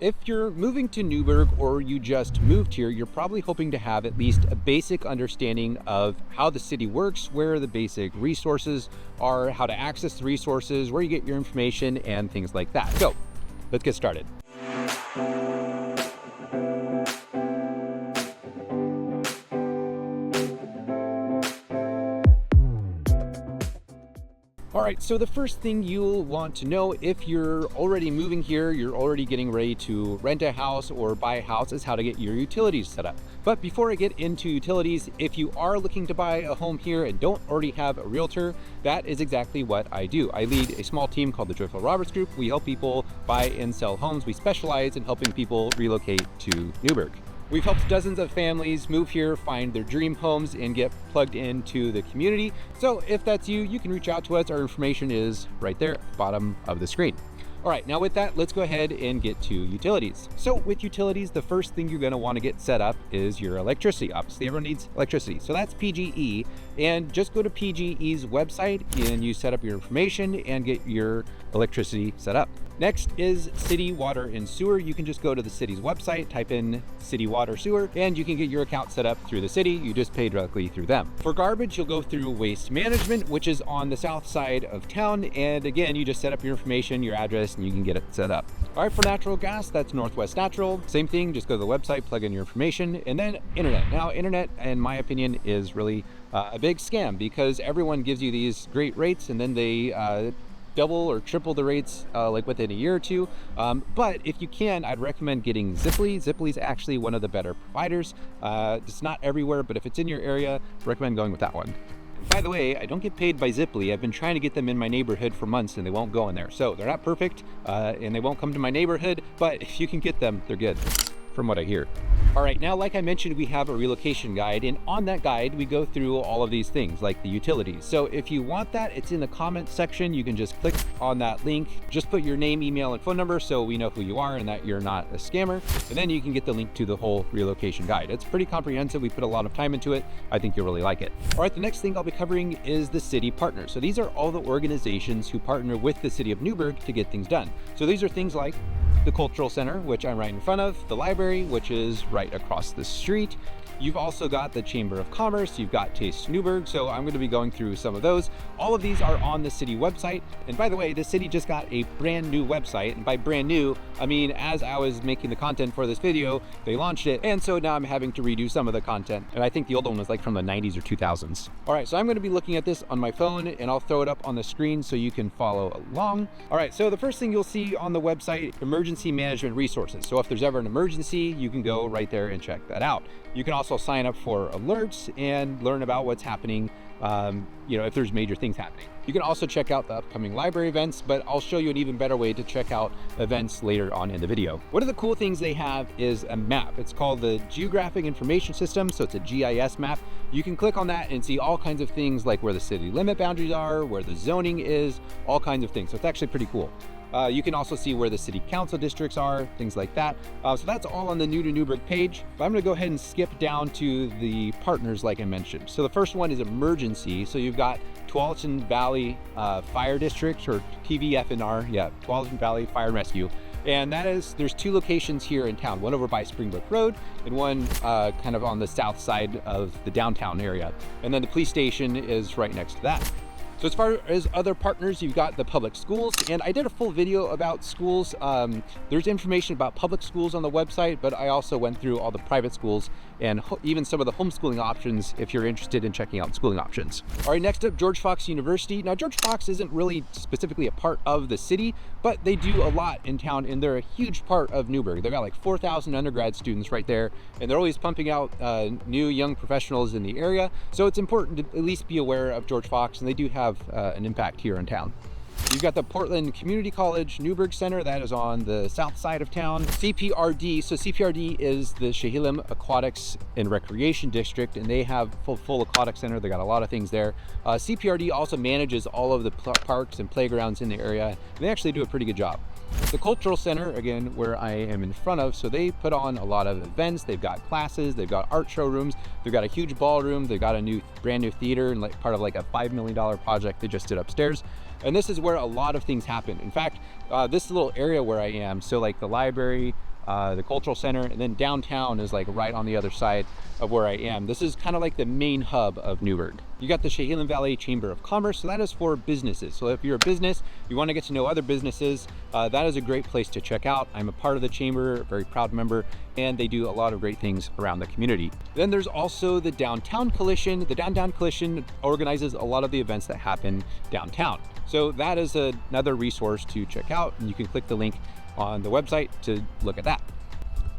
If you're moving to Newberg or you just moved here, you're probably hoping to have at least a basic understanding of how the city works, where the basic resources are, how to access the resources, where you get your information, and things like that. So let's get started. All right, so the first thing you'll want to know if you're already moving here, you're already getting ready to rent a house or buy a house, is how to get your utilities set up. But before I get into utilities, if you are looking to buy a home here and don't already have a realtor, that is exactly what I do. I lead a small team called the Joyful Roberts Group. We help people buy and sell homes. We specialize in helping people relocate to Newberg. We've helped dozens of families move here, find their dream homes, and get plugged into the community. So if that's you, you can reach out to us. Our information is right there at the bottom of the screen. All right, now with that, let's go ahead and get to utilities. So with utilities, the first thing you're gonna wanna get set up is your electricity. Obviously, everyone needs electricity. So that's PGE, and just go to PGE's website and you set up your information and get your electricity set up. Next is city water and sewer. You can just go to the city's website, type in city water sewer, and you can get your account set up through the city. You just pay directly through them. For garbage, you'll go through waste management, which is on the south side of town. And again, you just set up your information, your address, and you can get it set up. All right, for natural gas, that's Northwest Natural. Same thing, just go to the website, plug in your information, and then internet. Now, internet, in my opinion, is really a big scam because everyone gives you these great rates and then they double or triple the rates like within a year or two. But if you can, I'd recommend getting Ziply. Ziply is actually one of the better providers. It's not everywhere, but if it's in your area, recommend going with that one. By the way, I don't get paid by Ziply. I've been trying to get them in my neighborhood for months and they won't go in there. So they're not perfect and they won't come to my neighborhood, but if you can get them, they're good, from what I hear. All right, now like I mentioned, we have a relocation guide, and on that guide we go through all of these things like the utilities. So if you want that, it's in the comment section. You can just click on that link, just put your name, email, and phone number so we know who you are and that you're not a scammer, and then you can get the link to the whole relocation guide. It's pretty comprehensive. We put a lot of time into it. I think you'll really like it. All right, the next thing I'll be covering is the city partners. So these are all the organizations who partner with the city of Newberg to get things done. So these are things like the Cultural Center, which I'm right in front of, the library, which is right across the street. You've also got the Chamber of Commerce, you've got Taste Newberg, so I'm going to be going through some of those. All of these are on the city website. And by the way, the city just got a brand new website. And by brand new, I mean, as I was making the content for this video, they launched it. And so now I'm having to redo some of the content. And I think the old one was like from the 90s or 2000s. All right, so I'm going to be looking at this on my phone and I'll throw it up on the screen so you can follow along. All right, so the first thing you'll see on the website, emergency management resources. So if there's ever an emergency, you can go right there and check that out. You can also sign up for alerts and learn about what's happening, if there's major things happening. You can also check out the upcoming library events, but I'll show you an even better way to check out events later on in the video. One of the cool things they have is a map. It's called the Geographic Information System, so it's a GIS map. You can click on that and see all kinds of things like where the city limit boundaries are, where the zoning is, all kinds of things. So it's actually pretty cool. You can also see where the city council districts are, things like that. So that's all on the New to Newberg page. But I'm gonna go ahead and skip down to the partners like I mentioned. So the first one is emergency. So you've got Tualatin Valley Fire District, or TVFNR, yeah, Tualatin Valley Fire and Rescue. And there's two locations here in town, one over by Springbrook Road and one kind of on the south side of the downtown area. And then the police station is right next to that. So as far as other partners, you've got the public schools, and I did a full video about schools. There's information about public schools on the website, but I also went through all the private schools and even some of the homeschooling options if you're interested in checking out schooling options. All right, next up, George Fox University. Now, George Fox isn't really specifically a part of the city, but they do a lot in town, and they're a huge part of Newberg. They've got like 4,000 undergrad students right there, and they're always pumping out new young professionals in the area. So it's important to at least be aware of George Fox, and they do have an impact here in town. You've got the Portland Community College Newberg Center, that is on the south side of town. CPRD, so CPRD is the Chehalem Aquatics and Recreation District, and they have full aquatic center. They got a lot of things there. CPRD also manages all of the parks and playgrounds in the area, and they actually do a pretty good job. The Cultural Center, again, where I am in front of, so they put on a lot of events. They've got classes, they've got art showrooms, they've got a huge ballroom, they've got a brand new theater, and like part of like a $5 million project they just did upstairs. And this is where a lot of things happen. In fact, this little area where I am, so like the library, the cultural center, and then downtown is like right on the other side of where I am. This is kind of like the main hub of Newberg. You got the Chehalis Valley Chamber of Commerce, so that is for businesses. So if you're a business, you want to get to know other businesses, that is a great place to check out. I'm a part of the chamber, a very proud member, and they do a lot of great things around the community. Then there's also the Downtown Coalition. The Downtown Coalition organizes a lot of the events that happen downtown. So that is another resource to check out, and you can click the link on the website to look at that.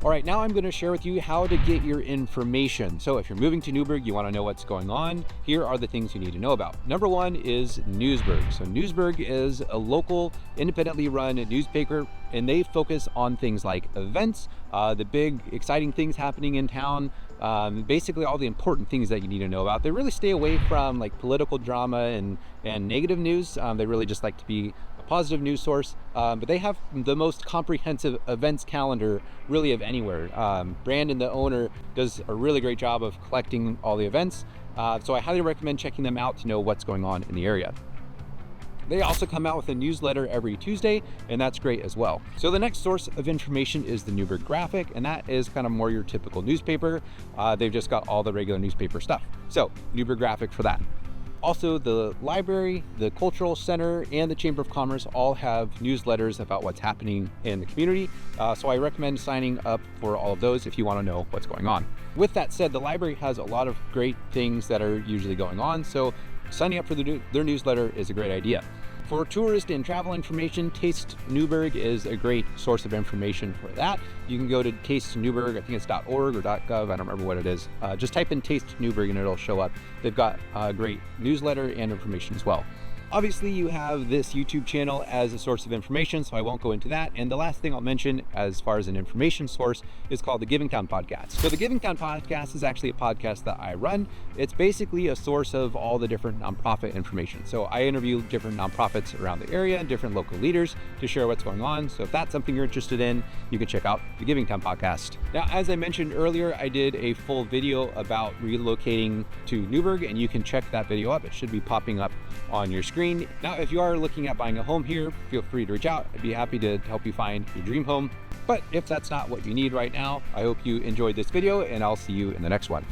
All right, now I'm going to share with you how to get your information. So if you're moving to Newberg, you want to know what's going on, here are the things you need to know about. Number one is Newsberg. So Newsberg is a local, independently run newspaper, and they focus on things like events, the big, exciting things happening in town, basically all the important things that you need to know about. They really stay away from like political drama and negative news. They really just like to be a positive news source, but they have the most comprehensive events calendar really of anywhere. Brandon, the owner, does a really great job of collecting all the events, so I highly recommend checking them out to know what's going on in the area. They also come out with a newsletter every Tuesday, and that's great as well. So the next source of information is the Newberg Graphic, and that is kind of more your typical newspaper. They've just got all the regular newspaper stuff. So Newberg Graphic for that. Also, the library, the cultural center, and the Chamber of Commerce all have newsletters about what's happening in the community. So I recommend signing up for all of those if you want to know what's going on. With that said, the library has a lot of great things that are usually going on, so signing up for their newsletter is a great idea. For tourist and travel information, Taste Newberg is a great source of information for that. You can go to Taste Newberg, I think it's .org or .gov, I don't remember what it is. Just type in Taste Newberg and it'll show up. They've got a great newsletter and information as well. Obviously, you have this YouTube channel as a source of information, so I won't go into that. And the last thing I'll mention as far as an information source is called the Giving Town Podcast. So the Giving Town Podcast is actually a podcast that I run. It's basically a source of all the different nonprofit information. So I interview different nonprofits around the area and different local leaders to share what's going on. So if that's something you're interested in, you can check out the Giving Town Podcast. Now, as I mentioned earlier, I did a full video about relocating to Newberg, and you can check that video up. It should be popping up on your screen. Now, if you are looking at buying a home here, feel free to reach out. I'd be happy to help you find your dream home. But if that's not what you need right now, I hope you enjoyed this video, and I'll see you in the next one.